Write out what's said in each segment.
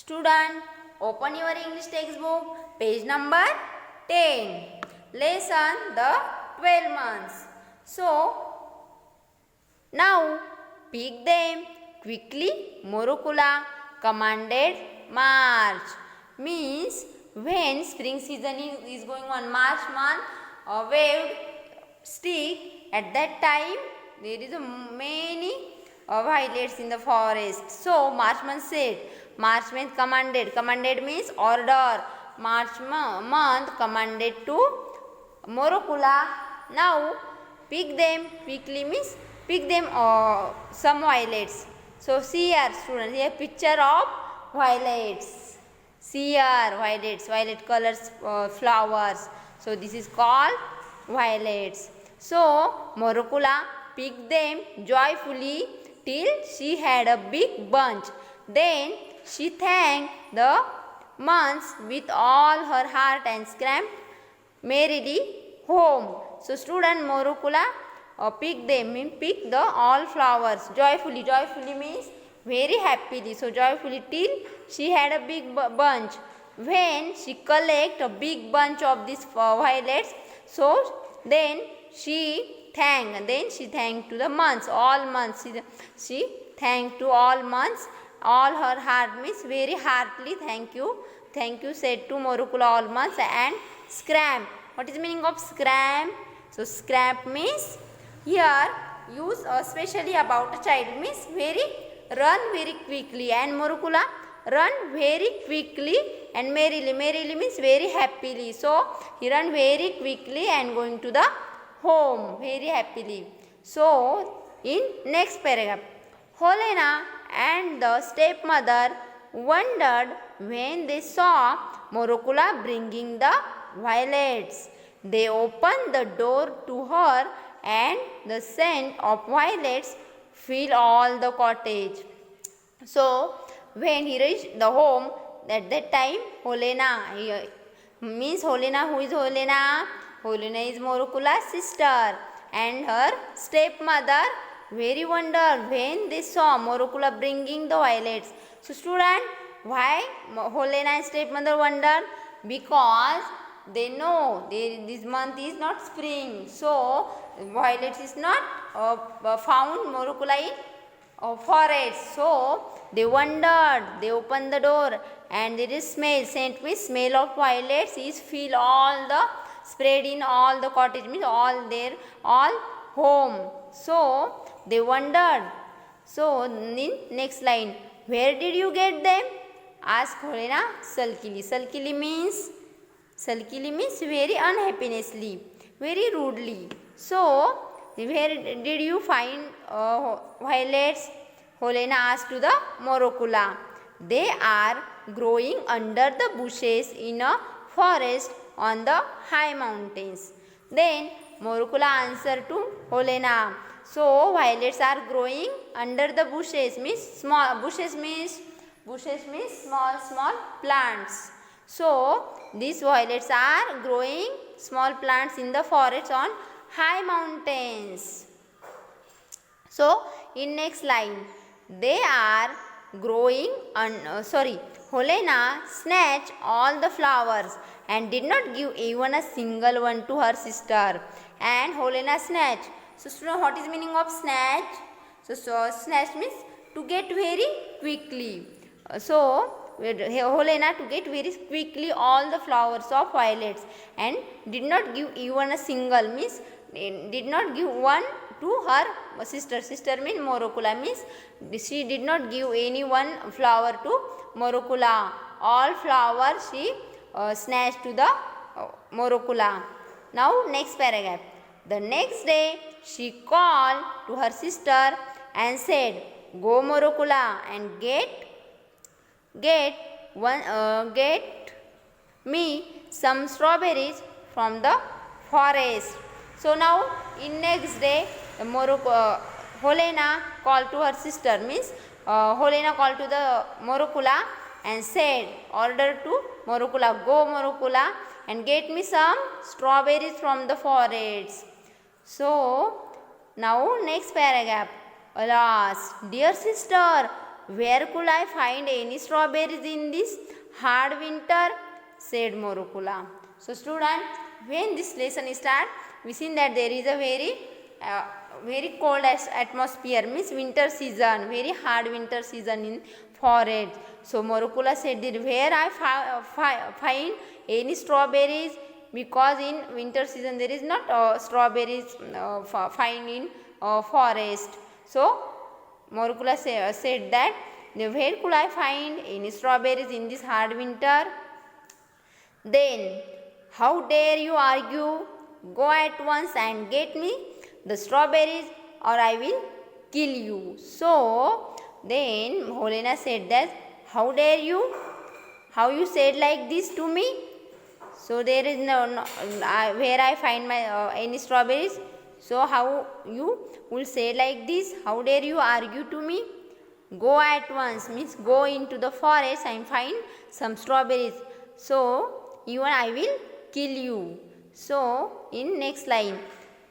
Student, open your English textbook, page number 10. Lesson the 12 months. So, now pick them quickly. Morukula commanded march. Means when spring season is going on, March month, a waved stick. At that time, there is many violets in the forest. So, Marchman said, March means commanded. Commanded means order. March month commanded to Morukula. Now, pick them quickly means pick them some violets. So, see here students, here picture of violets. See here violets, violet colors flowers. So, this is called violets. So, Morukula picked them joyfully till she had a big bunch. Then she thanked the months with all her heart and scrambled merrily home. So, student Morukula pick them, means pick the all flowers joyfully. Joyfully means very happily. So, joyfully till she had a big bunch. When she collect a big bunch of these violets, so then she thanked to the months, all months. She thanked to all months. All her heart means very heartily thank you said to Morukula all months. And scramp, what is the meaning of scramp? So scramp means here use especially about a child, means run very quickly, and Morukula run very quickly and merrily. Merrily means very happily. So he run very quickly and going to the home very happily. So in next paragraph, Helena and the stepmother wondered when they saw Morukula bringing the violets. They opened the door to her and the scent of violets filled all the cottage. So, when he reached the home, at that time, Helena, means Helena, who is Helena? Helena is Morukula's sister, and her stepmother very wondered when they saw Morukula bringing the violets. So, student, why Helena and stepmother wondered? Because they know this month is not spring, so violets is not found Morukula in forest. So they wondered. They opened the door, and there is smell. Scent means smell of violets is feel all the spread in all the cottage, means all home. So they wondered. So in next line, where did you get them? Asked Helena sulkily. Sulkily means very unhappinessly, very rudely. So where did you find violets? Helena asked to the Morukula. They are growing under the bushes in a forest on the high mountains. Then Morukula answered to Helena. So violets are growing under the bushes, means small bushes means small plants. So these violets are growing small plants in the forest on high mountains. So in next line, they are growing Helena snatched all the flowers and did not give even a single one to her sister. And Helena snatched. So student, what is the meaning of snatch? So snatch means to get very quickly. So Helena to get very quickly all the flowers of violets and did not give even a single, means did not give one to her sister. Sister means Morukula, means she did not give any one flower to Morukula. All flowers she snatched to the Morukula. Now next paragraph. The next day she called to her sister and said, go Morukula and get me some strawberries from the forest. So now in next day Helena called to her sister, means Helena called to the Morukula and said, order to Morukula, go Morukula and get me some strawberries from the forest. So now next paragraph. Alas, dear sister, where could I find any strawberries in this hard winter? Said Morokula. So student, when this lesson start, we seen that there is a very cold atmosphere, means winter season, very hard winter season in forest. So Morokula said that where I find any strawberries, because in winter season there is not strawberries find in forest. So Morokula said that where could I find any strawberries in this hard winter? Then, how dare you argue? Go at once and get me the strawberries or I will kill you. So, then Bholena said that, how dare you? How you said like this to me? So, there is no where I find my any strawberries. So, how you will say like this? How dare you argue to me? Go at once means go into the forest and find some strawberries. So, even I will kill you. So, in next line,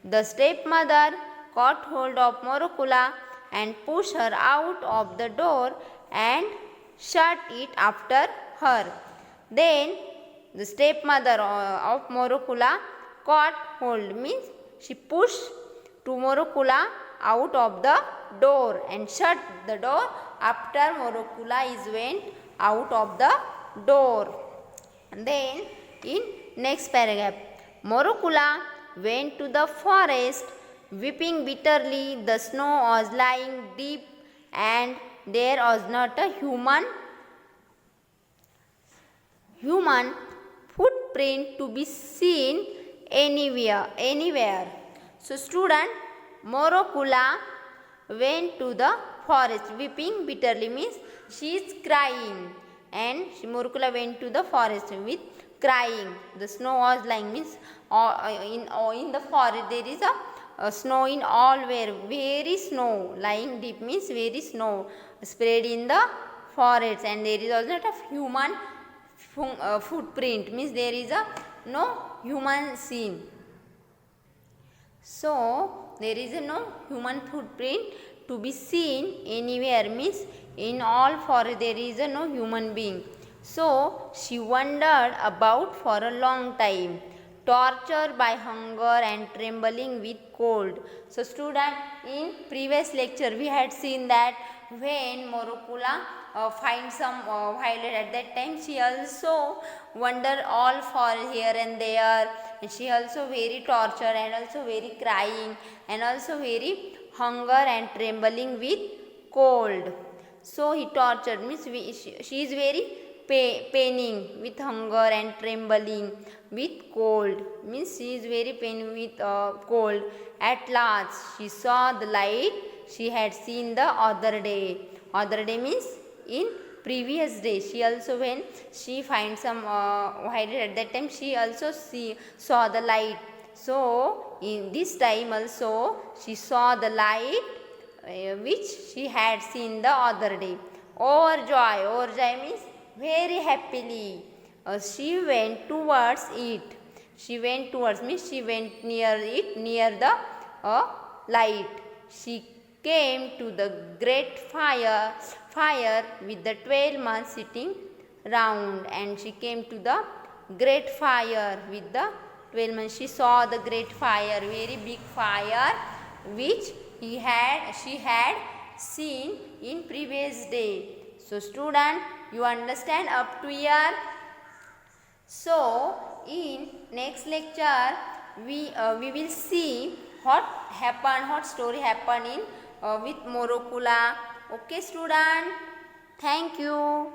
the stepmother caught hold of Morokula and pushed her out of the door and shut it after her. Then, the stepmother of Morokula caught hold means she pushed to Morokula out of the door and shut the door after Morokula is went out of the door. And then in next paragraph, Morokula went to the forest weeping bitterly. The snow was lying deep and there was not a human footprint to be seen anywhere. So student, Morokula went to the forest weeping bitterly means she is crying, and Morokula went to the forest with crying. The snow was lying means in the forest there is a snow in all where, very snow lying deep means very snow spread in the forest, and there is also not a human footprint means there is no human seen. So there is no human footprint to be seen anywhere means in all forest there is no human being. So she wandered about for a long time, tortured by hunger and trembling with cold. So student, in previous lecture we had seen that when Morokula finds some violet, at that time she also wandered all for here and there, and she also very tortured and also very crying and also very hunger and trembling with cold. So he tortured means she is very paining with hunger and trembling with cold means she is very paining with cold. At last she saw the light she had seen the other day. Other day means in previous day. She also, when she finds some violet, at that time she also saw the light. So in this time also she saw the light which she had seen the other day. Overjoy means very happily. She went towards it. She went towards means she went near it, near the light. She came to the great fire with the 12 months sitting round, and she came to the great fire with the 12 months. She saw the great fire, very big fire which she had seen in previous day. So student, you understand up to here? So in next lecture we will see what story happened in with Morokula. Okay student, thank you.